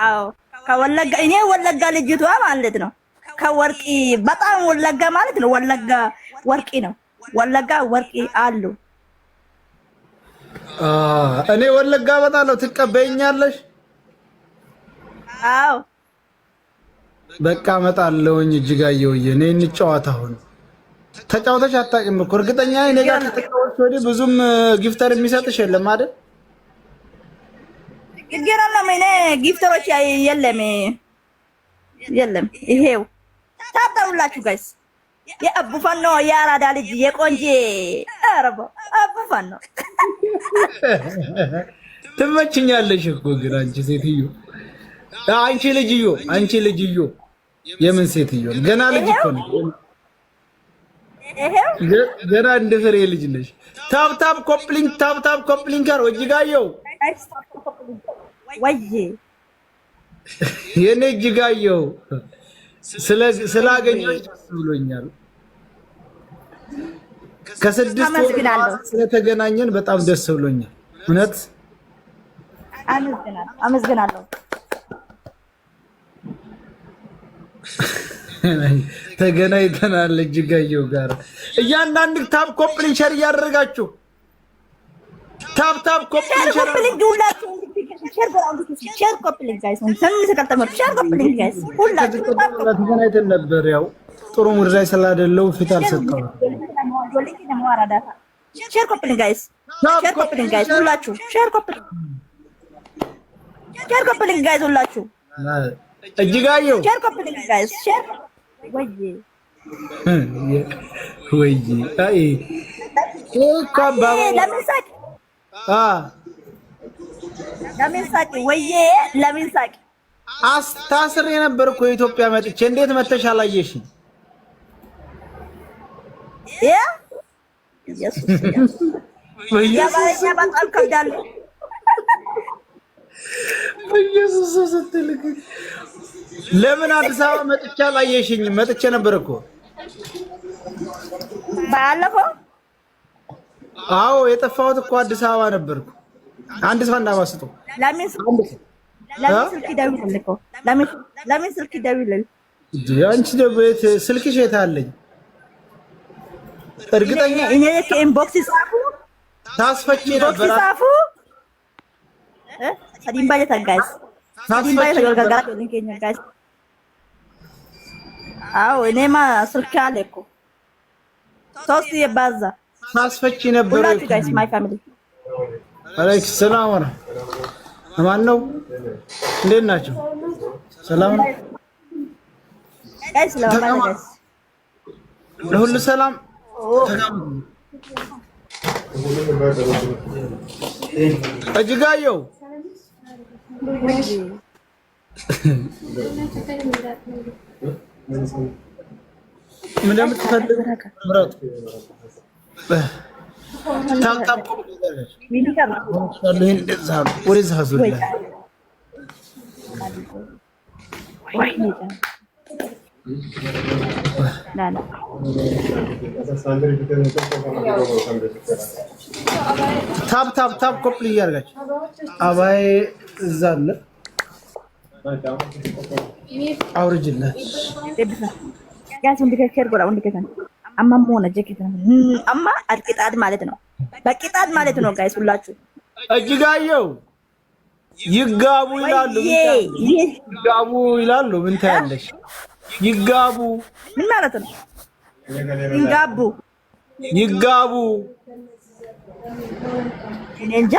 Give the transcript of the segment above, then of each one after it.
አዎ ከወለጋ እኔ ወለጋ ልጅቷ ማለት ነው። ከወርቂ በጣም ወለጋ ማለት ነው። ወለጋ ወርቂ ነው። ወለጋ ወርቂ አሉ። እኔ ወለጋ በጣም ትቀበይኛለሽ? አዎ በቃ እመጣለሁኝ። እጅጋየሁኝ እኔ እንጫወት። አሁን ተጫውተሽ አታውቂም እኮ እርግጠኛ ነኝ። እኔ ጋር ተጫውተሽ ወዲህ ብዙም ጊፍተር የሚሰጥሽ የለም አይደል? ይገራለም እኔ ጊፍተሮች የለም። ይሄው ታጣውላችሁ ጋይስ። የአቡፋን ነው የአራዳ ልጅ የቆንጆ አረባ አቡፋን ነው። ትመችኛለሽ እኮ ግን አንቺ ሴትዮ፣ አንቺ ልጅዮ የምን ሴትዮ? ገና ልጅ እኮ ነው። ገና እንደ ፍሬ ልጅ ነሽ። ታፕ ኮፕሊንግ ጋር ወጅጋየው ወይ የኔ እጅጋየው ስላገኘሁሽ ደስ ብሎኛል። ከስድስት ወር ስለተገናኘን በጣም ደስ ብሎኛል። እውነት አመሰግናለሁ። ተገናኝተናል እጅጋየው ጋር። እያንዳንዱ ታፕ ኮፕሊንግ ሸር እያደረጋችሁ ታፕ ኮፕሊንግ ተገናኝተን ነበር። ያው ጥሩ ሙድ ላይ ስላደለው ፊት አልሰጠሁም። ሼር ኮፕሊንግ ጋይስ ሁላችሁ እጅጋየው ሼር ኮፕሊንግ ጋይስ ሼር ወይ አይ ለምን ሳቂ አስታስር የነበር እኮ ኢትዮጵያ መጥቼ እንዴት መተሽ አላየሽኝ? ኢየሱስ ስትልክ ለምን አዲስ አበባ መጥቼ አላየሽኝም? መጥቼ ነበር እኮ ባለፈው። አዎ የጠፋሁት እኮ አዲስ አበባ ነበርኩ። አንድ ሰው እንዳማስጡ ለምን ስልክ ይደውልልህ እኮ ለምን ስልክ ይደውልልህ? አንቺ ደግሞ ስልክሽ የት አለኝ? እርግጠኛ እኔ ኢንቦክስ ጻፉ ታስፈጪ ነበር ጻፉ አዲምባዬ ታጋይስ አዲምባዬ ታጋይስ። አዎ እኔማ ስልክ አለ እኮ ሶስት የባዛ ታስፈጪ ነበር። ሁላችሁ ጋይስ ማይ ፋሚሊ አለይኩም ሰላም ወራ ማን ነው? እንዴት ናችሁ? ሰላም ነው ጋይስ። ለማን ጋይስ ለሁሉ ሰላም እጅጋየው ምን እንደምትፈልግ ምረጥ። ታፕ ኮፕል እያደረጋችሁ አባይ እዛ አለ አውርጅለት አማ አልቂጣት ማለት ነው። በቂጣት ማለት ነው ጋይስ ሁላችሁ እጅጋየው ይጋቡ ይላሉ። ምን ታያለሽ? ይጋቡ ምን ማለት ነው? ይጋቡ እኔ እንጃ።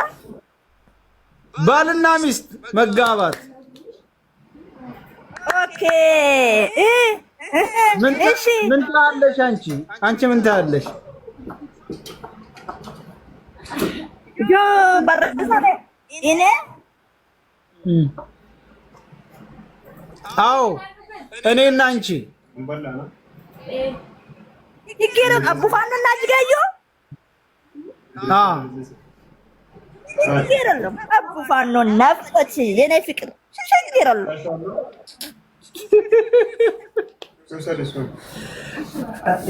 ባልና ሚስት መጋባት። ኦኬ ምን ታያለሽ? አንቺ ምን ታያለሽ? ጆ በረሰለ እኔ አዎ እኔና አንቺ ይገረም አቡፋንና እጅጋየው ይገረም አቡፋን ነው ነፍጥ የኔ ፍቅር ይገረም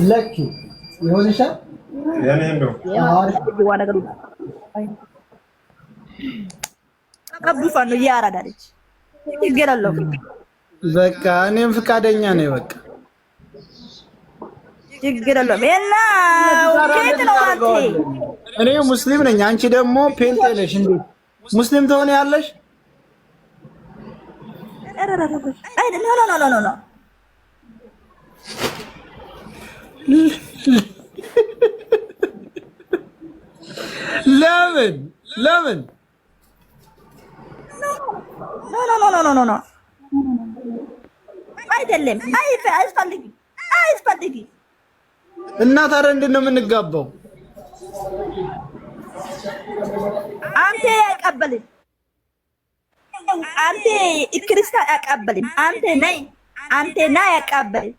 ለኪ ይሆንሻ ያኔ እንደው አቡፋን ነው ያራዳለች ችግር የለውም። በቃ እኔም ፍቃደኛ ነኝ። በቃ ችግር የለውም። እና ከየት ነው አንተ? እኔ ሙስሊም ነኝ፣ አንቺ ደግሞ ፔንጤ ነሽ። እንዴት ሙስሊም ትሆን ያለሽ? አይ ኖ ለምን ለምን ኖ አይደለም። አያስፈልግም። እና ታዲያ እንዴት ነው የምንጋባው? አንተ አይቀበልም። አንተ ክርስቲያን አይቀበልም። አንተ ነይ አይቀበልም።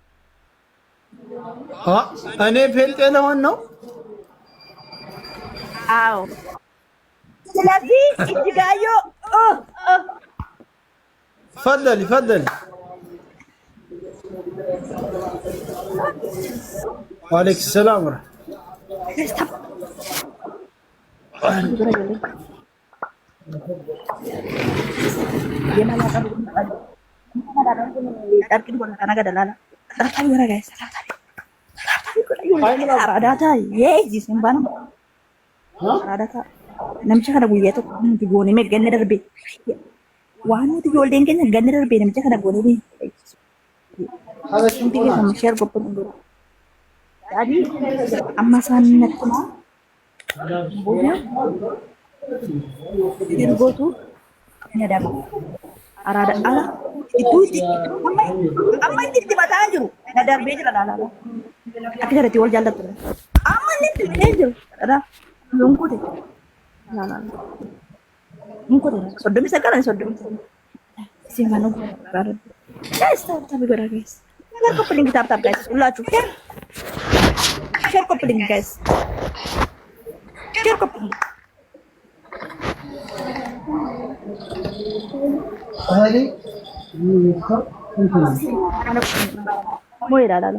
እኔ ፔንጤ ለሆን ነው። አዎ። ስለዚህ እጅጋዮ ፈደል ወአለይኩም ሰላም namicha kana guyyaa tokko nuti goone mee ganna darbe waan nuti ijoolleen keenya ganna darbe namicha kana goone mee nuti keessa sheer gobbon hundura yaadi amma isaan nattuma booda dirgootu nyadama araada ala itti amma itti mataa jiru na darbee jira laala akka jarati wal jaallattu amma inni itti jiru dha lunkute Mungkin sodomi sekarang sodomi. Si mana gua baru. Guys, tapi gua guys. Share ko link tap guys. Ulah cuci. Share ko link guys. Share ko link. Hari mau ya dah.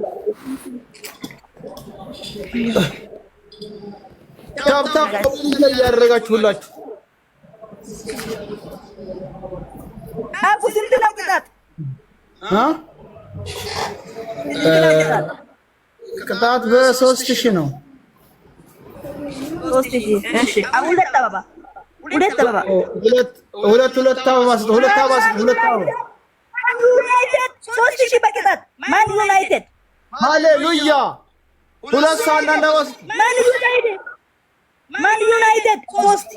ታብታብ ያደረጋችሁላችሁ አቡ ስንት ነው ቅጣት? ቅጣት በ3000 ነው። 3000 እሺ። ሁለት አበባ ሁለት አበባ ዩናይትድ 3000 በቅጣት ማን ዩናይትድ ሃሌሉያ ሁለት ሰዓት አንዳንድ ማን ዩናይትድ 3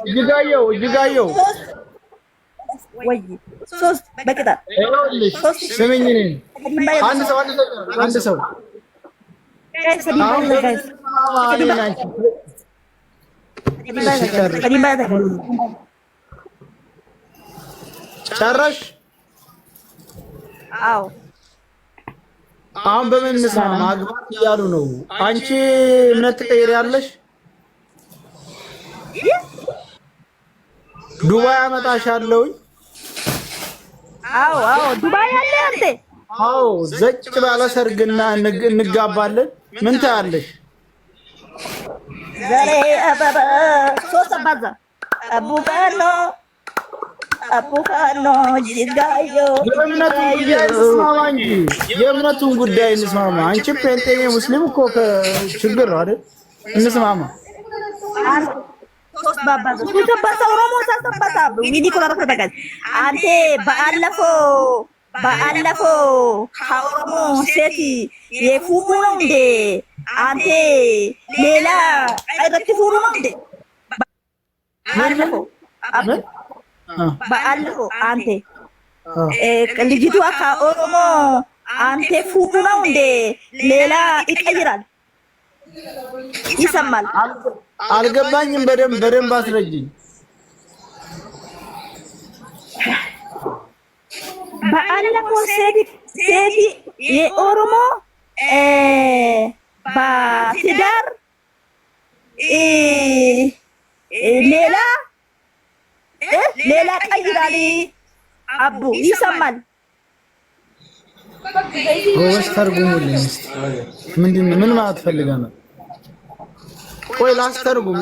እጅጋየው ወይ 3 በቅጣት ስምኝ ነኝ አንድ ሰው ጨረሽ? አዎ። አሁን በምን እንስማማ? ማግባት እያሉ ነው። አንቺ እምነት ትቀይሪያለሽ? ዱባይ አመጣሻለሁኝ። አዎ ዱባይ አለ አንተ። አዎ ዘጭ ባለ ሰርግና እንጋባለን። ምን ታያለሽ? ዛሬ አበባ ሶስት አባዛ አቡካኖ ጅጋዮ የእምነቱን ጉዳይ እንስማማ። አንቺ ፔንጤ ሙስሊም እኮ ችግር ነው አይደል? እንስማማ። አንተ ባለፈው ከኦሮሞ ሴት የፉሙ ነው እንዴ? አንተ ሌላ አይነት ፉሙ ነው እንዴ? ባለፈው አንተ ልጅቷ ከኦሮሞ አንተ ፉሙ ነው እንዴ? ሌላ ይቀይራል። ይሰማል። አልገባኝም። በደንብ አስረጅኝ። ባለፈው ሴት የኦሮሞ በትዳር ሌላ ቀይራል። አቡ ይሰማል። ጎበዝ ተርጉሙልኝ እስቲ። ምን ማለት ፈልገህ ነው? ቆይ ላስተርጉም።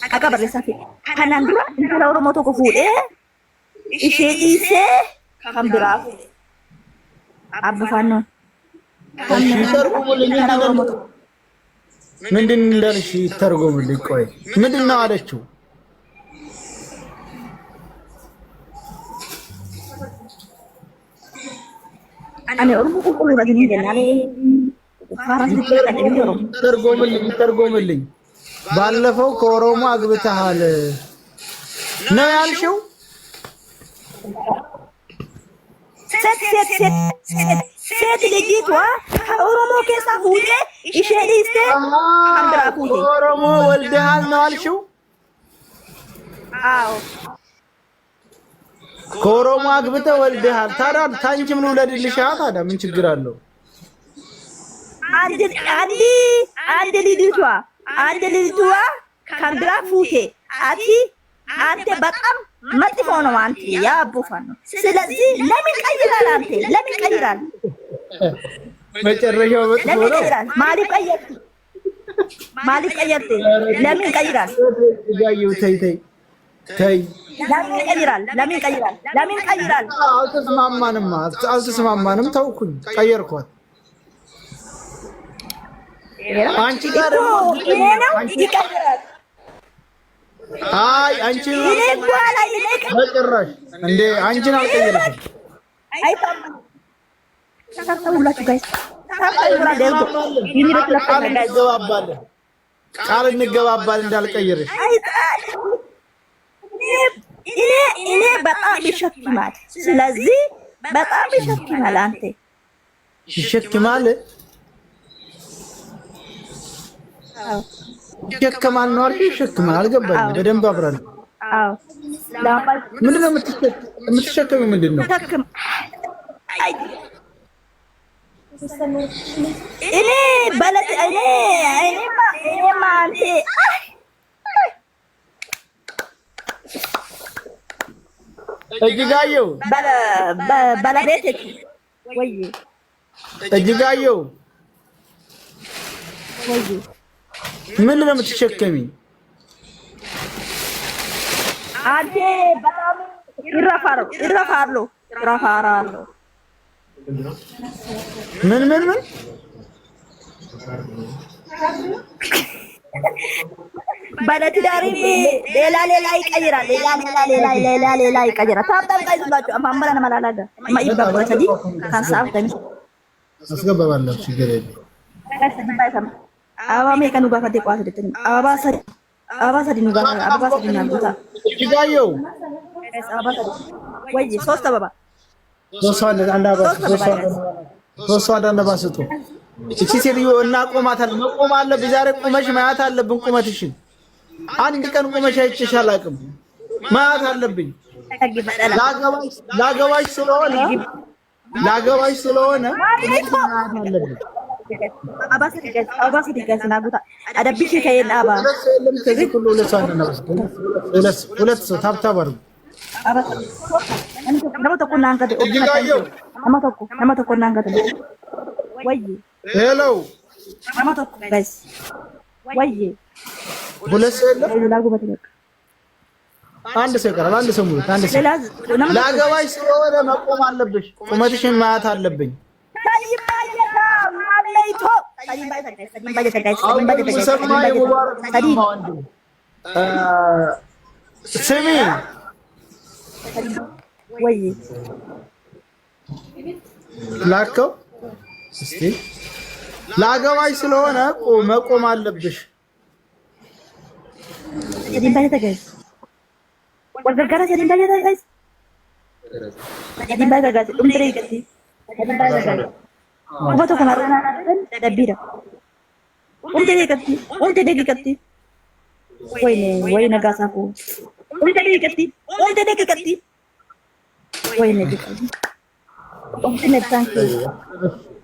Akka barreessaa fi kanaan dura intala Oromoo tokko fuudhee ኢሼ ከምብራፉ አብፋኖ ምንድን እንዳልሽ ተርጎምልኝ። ቆይ ምንድን ነው አለችው? እኔ ኦሮሞ ቁልቁል ረጅም ይገኛል። ተርጎምልኝ። ባለፈው ከኦሮሞ አግብተሃል ነው ያልሽው? ሴት ልጅቷ ከኦሮሞ ኬሳ ሁሌ ኢሼሊስቴ አንድራኩ ኦሮሞ ወልደሃል ነው አልሽው? አዎ ከኦሮሞ አግብተህ ወልደሃል። ታዲያ ታንቺም ልውለድልሽ። ታዲያ ምን ችግር አለው? አንድ ልጅቷ ከንድራፉቴ አንተ በጣም መጥፎ ነው። አንተ ያቡፋን ነው። ስለዚህ ለምን ቀይራል? አንተ ለምን ቀይራል? መጨረሻው መጥፎ ነው። ማሊ ቀየርት ለምን ቀይራል? ጋየው ተይ ለምን ቀይራል? አልተስማማንም። ተውኩኝ፣ ቀየርኳት። አንቺ ጋር ይቀይራል። አይ አንቺ በጭራሽ እንዴ! አንቺን አልቀየረሽም። ቃል እንገባባለን እንዳልቀየርሽ። እኔ በጣም ይሸክማል። ስለዚህ በጣም ይሸክማል። አንተ ይሸክማል ይሸክማል ነው አይደል? ይሸክማል። አልገባኝም። በደንብ አብራለሁ። አዎ ምንድን ነው የምትሸከሚው? ምንድን ነው? እኔ በለት እኔማ አንተ እጅጋየሁ ባለቤት ወይ እጅጋየሁ ምንድን ነው የምትሸከሚ? አንተ በጣም ይረፋራሉ። ምን ባለትዳሪ ሌላ ይቀይራል። ሌላ ይቀይራል። ታብታብ ቀይሩላችሁ አማምራና ማላላጋ ማይባባ ሰዲ ካንሳብ ተሚ አስገባባለሁ። ችግር የለም። አበባ ሜቀኑ ጋፋቴ ቋት ደተኝ አበባ ሰዲ ነው ጋፋ አበባ ሰዲ ነው ቦታ እጅጋየሁ ወይ ሶስት አበባ ሶስት አንድ አበባ ስጡ። እቺ ሴትዮ እናቆማታለን። መቆም አለብኝ ዛሬ። ቁመሽ ማያት አለብን። ቁመትሽን አንድ ቀን ቁመሽ አይቼሽ አላውቅም። ማያት አለብኝ። ላገባሽ ስለሆነ ማያት አለብኝ። አባስ ዲጋስ ናጉታ አዳብሽ ከየና አባ ሁለት ሰው ታብታብ አድርጉ። ሄሎ ሁለት ሰው የለም። አንድ ሰው ይቀራል። አንድ ሰው ሙሉ አንድ ሰው ላገባሽ ስለሆነ መቆም አለብሽ። ቁመትሽን ማያት አለብኝ። ስሚ ወይ ላከው እስቲ ላገባሽ ስለሆነ መቆም አለብሽ።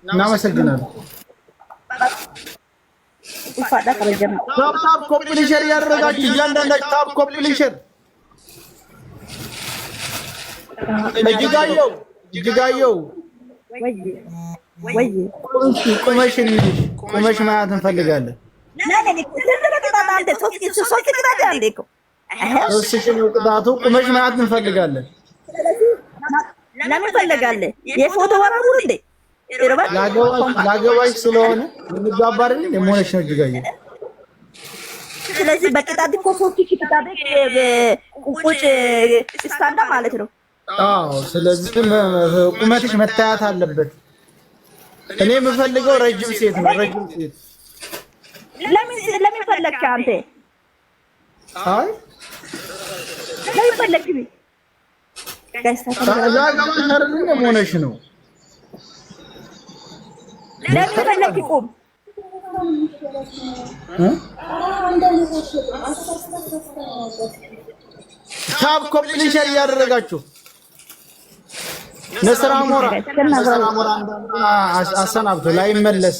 እናመሰግናለን። ታፕ ኮምፕሊሽን ያደረጋችሁ እያንዳንዳችሁ ታፕ ኮምፕሊሽን። እጅጋየሁ ቁመሽ ማየት እንፈልጋለን። ሶስት ሺህ ነው ቅጣቱ። ቁመሽ ማየት እንፈልጋለን። ለምን ፈለጋለህ? የፎቶ ወራውር እንዴ ይረባ ላገባሽ ስለሆነ እንጋባርን የሞነሽ ነው እጅጋየሁ። ስለዚህ በቅጣት እኮ ፎቶ ቅጣት ቁጭ ስታንዳ ማለት ነው። አዎ ስለዚህ ቁመትሽ መታየት አለበት። እኔ የምፈልገው ረጅም ሴት ነው። ረጅም ሴት ለምን ፈለግክ አንተ? አይ ለምን ፈለግክ? ሆነሽ ነው። ለምን ፈለግክ? ቁም ታብ ኮምፕሊሽን እያደረጋችሁ ነስራ ሞራ አሰናብቶ ላይመለስ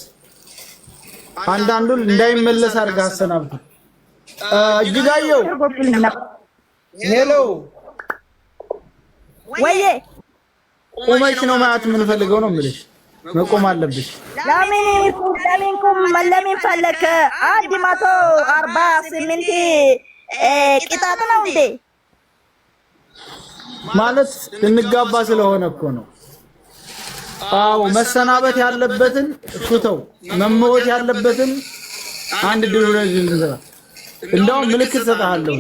አንዳንዱን እንዳይመለስ አድርጋ አሰናብቶ እጅጋየሁ ሄሎ ወዬ ቁመሽ ነው ማለት ምን ፈልገው ነው የምልሽ። መቆም አለብሽ። ለምን ፈለክ? 148 ቅጣት ነው እንዴ? ማለት እንጋባ ስለሆነ እኮ ነው። አዎ መሰናበት ያለበትን ሹተው መሞት ያለበትን አንድ ድሩን እንደውም ምልክት ሰጣለሁ።